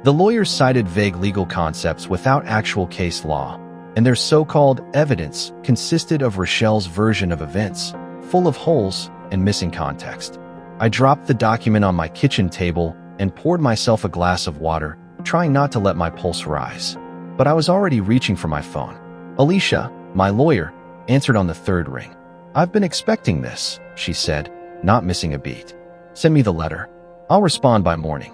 The lawyers cited vague legal concepts without actual case law, and their so-called evidence consisted of Rochelle's version of events, full of holes and missing context. I dropped the document on my kitchen table and poured myself a glass of water, trying not to let my pulse rise. But I was already reaching for my phone. Alicia, my lawyer, answered on the third ring. "I've been expecting this," she said, not missing a beat. "Send me the letter. I'll respond by morning."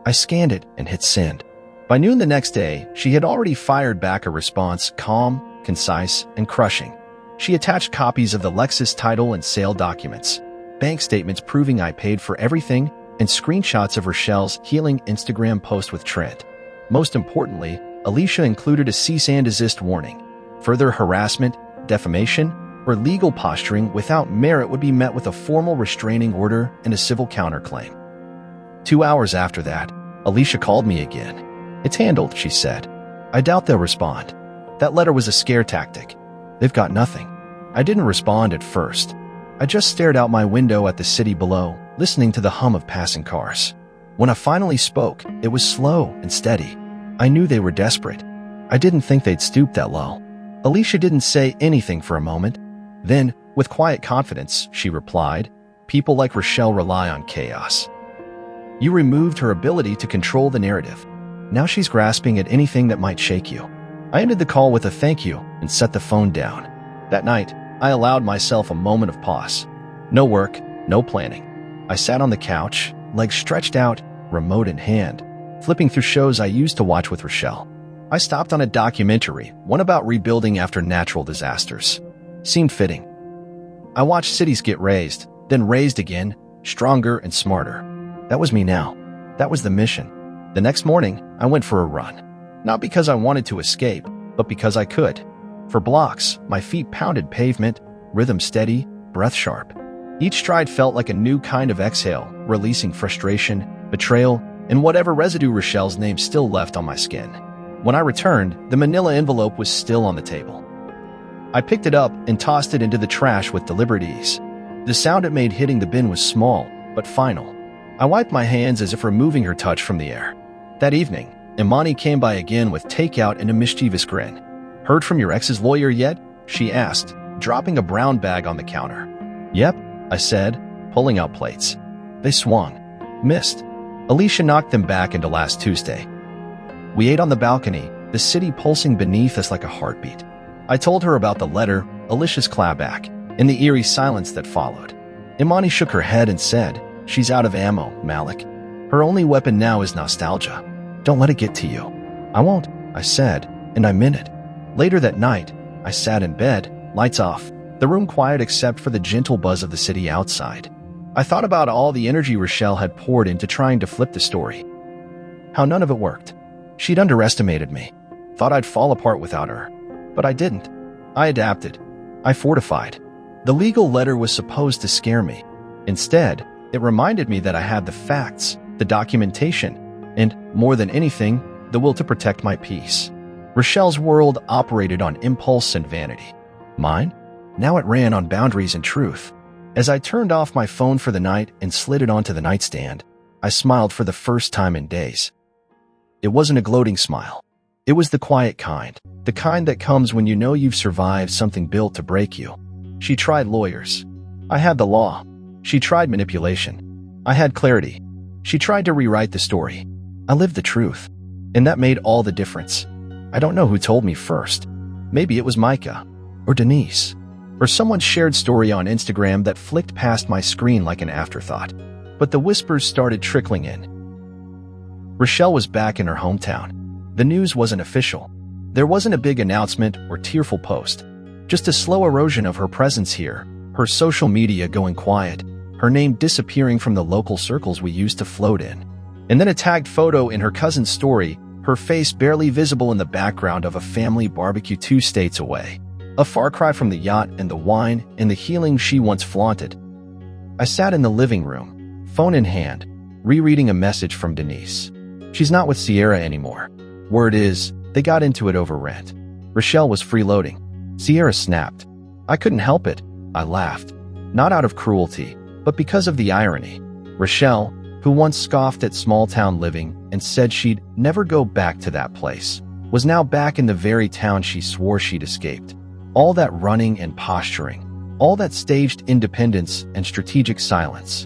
I scanned it and hit send. By noon the next day, she had already fired back a response, calm, concise, and crushing. She attached copies of the Lexus title and sale documents, bank statements proving I paid for everything, and screenshots of Rochelle's healing Instagram post with Trent. Most importantly, Alicia included a cease and desist warning. Further harassment, defamation, or legal posturing without merit would be met with a formal restraining order and a civil counterclaim. 2 hours after that, Alicia called me again. "It's handled," she said. "I doubt they'll respond. That letter was a scare tactic. They've got nothing." I didn't respond at first. I just stared out my window at the city below, listening to the hum of passing cars. When I finally spoke, it was slow and steady. I knew they were desperate. I didn't think they'd stoop that low. Alicia didn't say anything for a moment. Then, with quiet confidence, she replied, "People like Rochelle rely on chaos. You removed her ability to control the narrative. Now she's grasping at anything that might shake you." I ended the call with a thank you and set the phone down. That night, I allowed myself a moment of pause. No work, no planning. I sat on the couch, legs stretched out, remote in hand, flipping through shows I used to watch with Rochelle. I stopped on a documentary, one about rebuilding after natural disasters. Seemed fitting. I watched cities get razed, then razed again, stronger and smarter. That was me now. That was the mission. The next morning, I went for a run. Not because I wanted to escape, but because I could. For blocks, my feet pounded pavement, rhythm steady, breath sharp. Each stride felt like a new kind of exhale, releasing frustration, betrayal, and whatever residue Rochelle's name still left on my skin. When I returned, the manila envelope was still on the table. I picked it up and tossed it into the trash with deliberate ease. The sound it made hitting the bin was small, but final. I wiped my hands as if removing her touch from the air. That evening, Imani came by again with takeout and a mischievous grin. "Heard from your ex's lawyer yet?" she asked, dropping a brown bag on the counter. "Yep," I said, pulling out plates. They swung. Missed. Alicia knocked them back into last Tuesday. We ate on the balcony, the city pulsing beneath us like a heartbeat. I told her about the letter, Alicia's clapback, and the eerie silence that followed. Imani shook her head and said, "She's out of ammo, Malik. Her only weapon now is nostalgia. Don't let it get to you." "I won't," I said, and I meant it. Later that night, I sat in bed, lights off, the room quiet except for the gentle buzz of the city outside. I thought about all the energy Rochelle had poured into trying to flip the story. How none of it worked. She'd underestimated me, thought I'd fall apart without her. But I didn't. I adapted. I fortified. The legal letter was supposed to scare me. Instead, it reminded me that I had the facts, the documentation, and, more than anything, the will to protect my peace. Rochelle's world operated on impulse and vanity. Mine? Now it ran on boundaries and truth. As I turned off my phone for the night and slid it onto the nightstand, I smiled for the first time in days. It wasn't a gloating smile. It was the quiet kind, the kind that comes when you know you've survived something built to break you. She tried lawyers. I had the law. She tried manipulation. I had clarity. She tried to rewrite the story. I lived the truth. And that made all the difference. I don't know who told me first. Maybe it was Micah, or Denise, or someone's shared story on Instagram that flicked past my screen like an afterthought. But the whispers started trickling in. Rochelle was back in her hometown. The news wasn't official. There wasn't a big announcement or tearful post. Just a slow erosion of her presence here, her social media going quiet, her name disappearing from the local circles we used to float in. And then a tagged photo in her cousin's story, her face barely visible in the background of a family barbecue 2 states away. A far cry from the yacht and the wine and the healing she once flaunted. I sat in the living room, phone in hand, rereading a message from Denise. She's not with Sierra anymore. Word is, they got into it over rent. Rochelle was freeloading. Sierra snapped. I couldn't help it. I laughed. Not out of cruelty, but because of the irony. Rochelle, who once scoffed at small-town living and said she'd never go back to that place, was now back in the very town she swore she'd escaped. All that running and posturing, all that staged independence and strategic silence,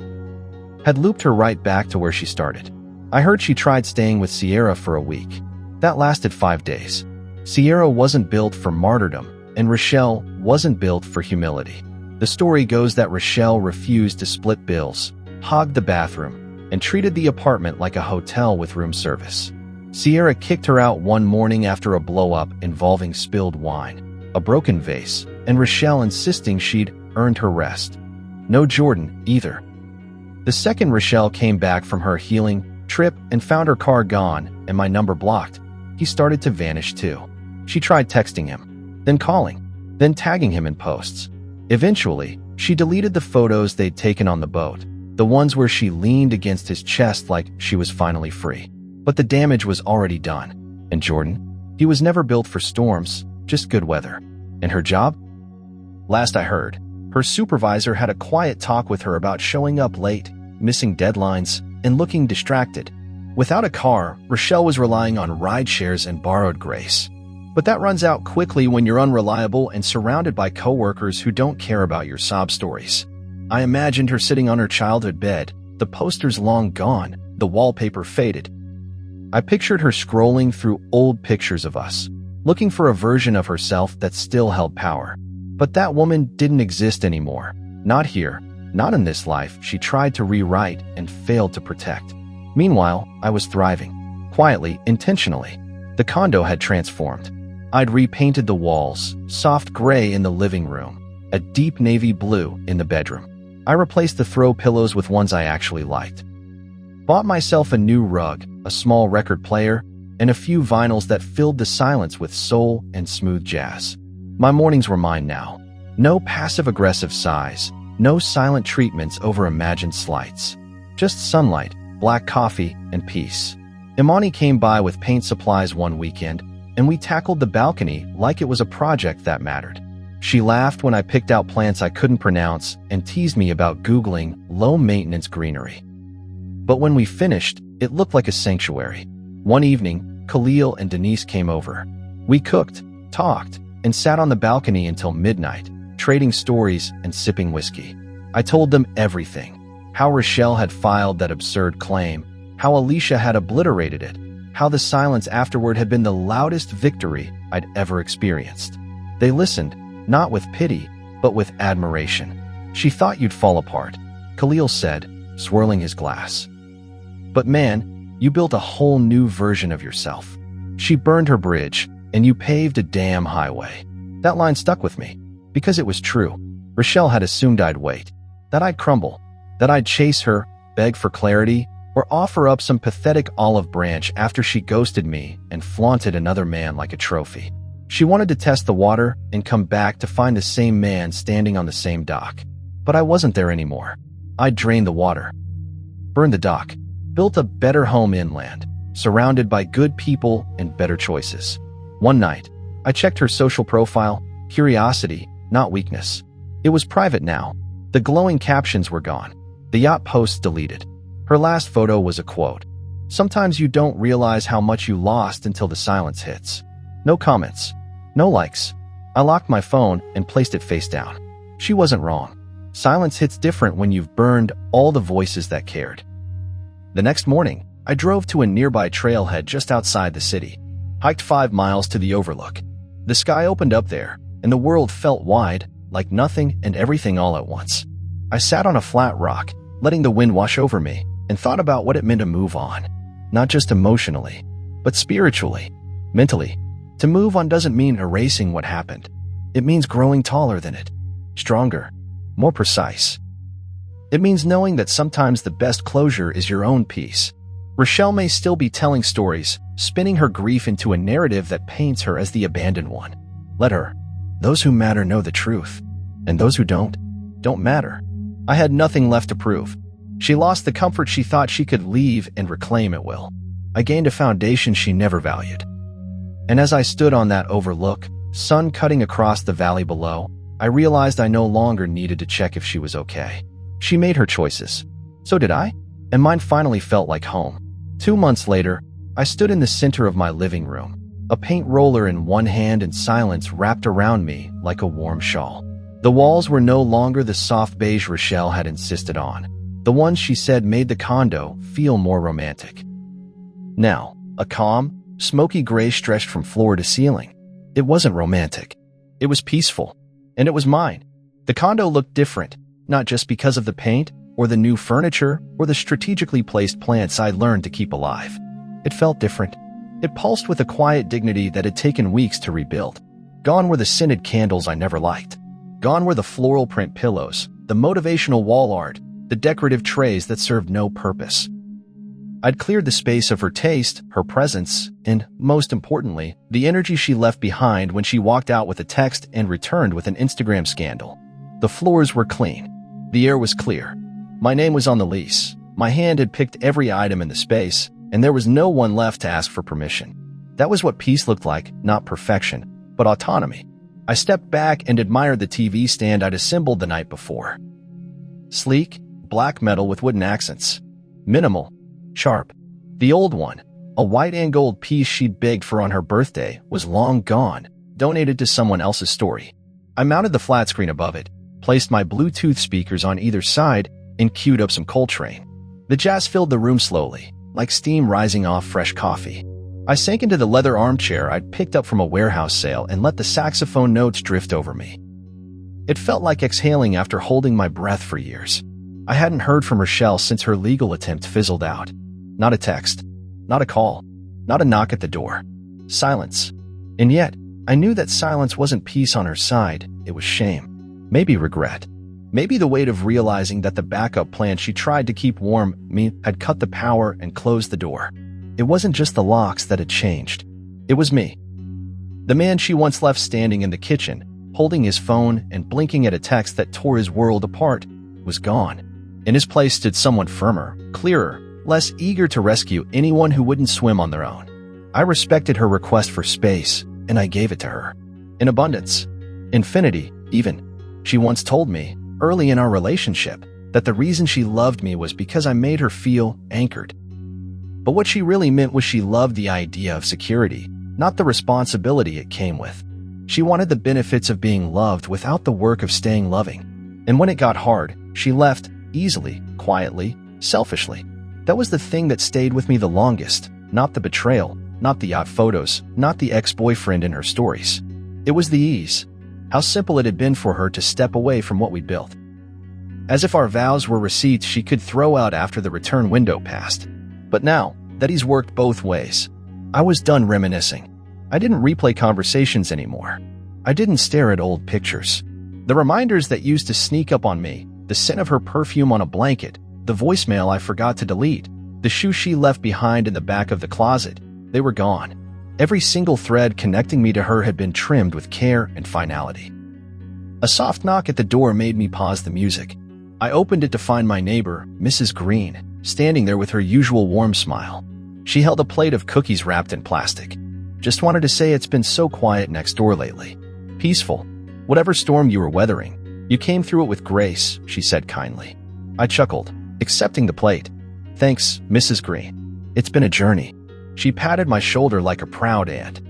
had looped her right back to where she started. I heard she tried staying with Sierra for a week. That lasted 5 days. Sierra wasn't built for martyrdom, and Rochelle wasn't built for humility. The story goes that Rochelle refused to split bills, hogged the bathroom, and treated the apartment like a hotel with room service. Sierra kicked her out one morning after a blow-up involving spilled wine, a broken vase, and Rochelle insisting she'd earned her rest. No Jordan, either. The second Rochelle came back from her healing trip and found her car gone and my number blocked, he started to vanish too. She tried texting him, then calling, then tagging him in posts. Eventually, she deleted the photos they'd taken on the boat, the ones where she leaned against his chest like she was finally free. But the damage was already done. And Jordan? He was never built for storms, just good weather. And her job? Last I heard, her supervisor had a quiet talk with her about showing up late, missing deadlines, and looking distracted. Without a car, Rochelle was relying on ride shares and borrowed grace. But that runs out quickly when you're unreliable and surrounded by coworkers who don't care about your sob stories. I imagined her sitting on her childhood bed, the posters long gone, the wallpaper faded. I pictured her scrolling through old pictures of us, looking for a version of herself that still held power. But that woman didn't exist anymore. Not here, not in this life she tried to rewrite and failed to protect. Meanwhile, I was thriving. Quietly, intentionally. The condo had transformed. I'd repainted the walls, soft gray in the living room, a deep navy blue in the bedroom. I replaced the throw pillows with ones I actually liked. Bought myself a new rug, a small record player, and a few vinyls that filled the silence with soul and smooth jazz. My mornings were mine now. No passive-aggressive sighs, no silent treatments over imagined slights. Just sunlight, black coffee, and peace. Imani came by with paint supplies one weekend, and we tackled the balcony like it was a project that mattered. She laughed when I picked out plants I couldn't pronounce and teased me about Googling low-maintenance greenery. But when we finished, it looked like a sanctuary. One evening, Khalil and Denise came over. We cooked, talked, and sat on the balcony until midnight, trading stories and sipping whiskey. I told them everything. How Rochelle had filed that absurd claim, how Alicia had obliterated it, how the silence afterward had been the loudest victory I'd ever experienced. They listened, not with pity, but with admiration. She thought you'd fall apart, Khalil said, swirling his glass. But man, you built a whole new version of yourself. She burned her bridge, and you paved a damn highway. That line stuck with me, because it was true. Rochelle had assumed I'd wait, that I'd crumble, that I'd chase her, beg for clarity, or offer up some pathetic olive branch after she ghosted me and flaunted another man like a trophy. She wanted to test the water and come back to find the same man standing on the same dock. But I wasn't there anymore. I'd drained the water, burned the dock, built a better home inland, surrounded by good people and better choices. One night, I checked her social profile, curiosity, not weakness. It was private now. The glowing captions were gone. The yacht posts deleted. Her last photo was a quote. Sometimes you don't realize how much you lost until the silence hits. No comments. No likes. I locked my phone and placed it face down. She wasn't wrong. Silence hits different when you've burned all the voices that cared. The next morning, I drove to a nearby trailhead just outside the city. Hiked 5 miles to the overlook. The sky opened up there, and the world felt wide, like nothing and everything all at once. I sat on a flat rock, letting the wind wash over me, and thought about what it meant to move on. Not just emotionally, but spiritually, mentally. To move on doesn't mean erasing what happened. It means growing taller than it, stronger, more precise. It means knowing that sometimes the best closure is your own peace. Rochelle may still be telling stories, spinning her grief into a narrative that paints her as the abandoned one. Let her. Those who matter know the truth, and those who don't matter. I had nothing left to prove. She lost the comfort she thought she could leave and reclaim at will. I gained a foundation she never valued. And as I stood on that overlook, sun cutting across the valley below, I realized I no longer needed to check if she was okay. She made her choices. So did I, and mine finally felt like home. 2 months later, I stood in the center of my living room, a paint roller in one hand and silence wrapped around me like a warm shawl. The walls were no longer the soft beige Rochelle had insisted on, the ones she said made the condo feel more romantic. Now, a calm, smoky gray stretched from floor to ceiling. It wasn't romantic. It was peaceful. And it was mine. The condo looked different, not just because of the paint, or the new furniture, or the strategically placed plants I'd learned to keep alive. It felt different. It pulsed with a quiet dignity that had taken weeks to rebuild. Gone were the scented candles I never liked. Gone were the floral print pillows, the motivational wall art, the decorative trays that served no purpose. I'd cleared the space of her taste, her presence, and, most importantly, the energy she left behind when she walked out with a text and returned with an Instagram scandal. The floors were clean. The air was clear. My name was on the lease. My hand had picked every item in the space, and there was no one left to ask for permission. That was what peace looked like, not perfection, but autonomy. I stepped back and admired the TV stand I'd assembled the night before. Sleek, black metal with wooden accents. Minimal. Sharp. The old one, a white and gold piece she'd begged for on her birthday, was long gone, donated to someone else's story. I mounted the flat screen above it, placed my Bluetooth speakers on either side, and queued up some Coltrane. The jazz filled the room slowly, like steam rising off fresh coffee. I sank into the leather armchair I'd picked up from a warehouse sale and let the saxophone notes drift over me. It felt like exhaling after holding my breath for years. I hadn't heard from Rochelle since her legal attempt fizzled out. Not a text, not a call, not a knock at the door. Silence. And yet, I knew that silence wasn't peace on her side, it was shame. Maybe regret. Maybe the weight of realizing that the backup plan she tried to keep warm me had cut the power and closed the door. It wasn't just the locks that had changed. It was me. The man she once left standing in the kitchen, holding his phone and blinking at a text that tore his world apart, was gone. In his place stood someone firmer, clearer, less eager to rescue anyone who wouldn't swim on their own. I respected her request for space, and I gave it to her. In abundance. Infinity, even. She once told me, early in our relationship, that the reason she loved me was because I made her feel anchored. But what she really meant was she loved the idea of security, not the responsibility it came with. She wanted the benefits of being loved without the work of staying loving. And when it got hard, she left, easily, quietly, selfishly. That was the thing that stayed with me the longest, not the betrayal, not the yacht photos, not the ex-boyfriend in her stories. It was the ease. How simple it had been for her to step away from what we'd built. As if our vows were receipts she could throw out after the return window passed. But now that he's worked both ways, I was done reminiscing. I didn't replay conversations anymore. I didn't stare at old pictures. The reminders that used to sneak up on me, the scent of her perfume on a blanket, the voicemail I forgot to delete, the shoe she left behind in the back of the closet, they were gone. Every single thread connecting me to her had been trimmed with care and finality. A soft knock at the door made me pause the music. I opened it to find my neighbor, Mrs. Green, standing there with her usual warm smile. She held a plate of cookies wrapped in plastic. Just wanted to say it's been so quiet next door lately. Peaceful. Whatever storm you were weathering, you came through it with grace, she said kindly. I chuckled, accepting the plate. Thanks, Mrs. Green. It's been a journey. She patted my shoulder like a proud aunt.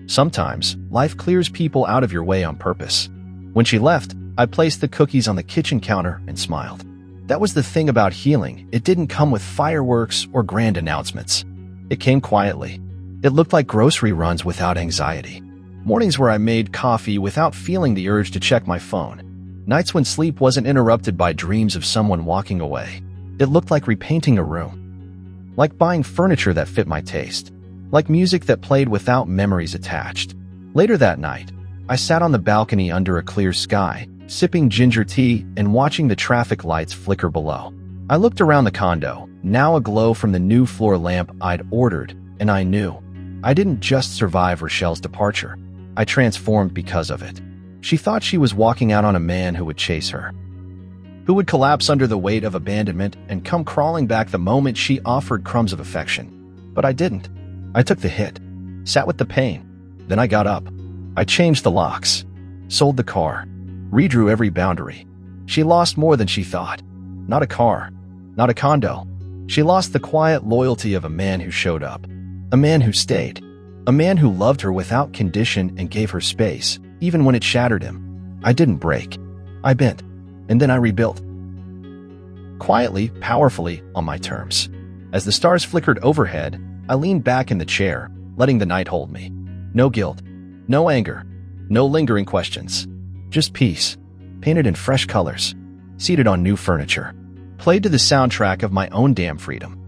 Sometimes, life clears people out of your way on purpose. When she left, I placed the cookies on the kitchen counter and smiled. That was the thing about healing. It didn't come with fireworks or grand announcements. It came quietly. It looked like grocery runs without anxiety. Mornings where I made coffee without feeling the urge to check my phone. Nights when sleep wasn't interrupted by dreams of someone walking away. It looked like repainting a room. Like buying furniture that fit my taste. Like music that played without memories attached. Later that night, I sat on the balcony under a clear sky, sipping ginger tea and watching the traffic lights flicker below. I looked around the condo, now aglow from the new floor lamp I'd ordered, and I knew. I didn't just survive Rochelle's departure. I transformed because of it. She thought she was walking out on a man who would chase her. Who would collapse under the weight of abandonment and come crawling back the moment she offered crumbs of affection. But I didn't. I took the hit, sat with the pain. Then I got up. I changed the locks, sold the car, redrew every boundary. She lost more than she thought. Not a car, not a condo. She lost the quiet loyalty of a man who showed up, a man who stayed, a man who loved her without condition and gave her space, even when it shattered him. I didn't break. I bent, and then I rebuilt. Quietly, powerfully, on my terms. As the stars flickered overhead, I leaned back in the chair, letting the night hold me. No guilt, no anger, no lingering questions. Just peace, painted in fresh colors, seated on new furniture, played to the soundtrack of my own damn freedom.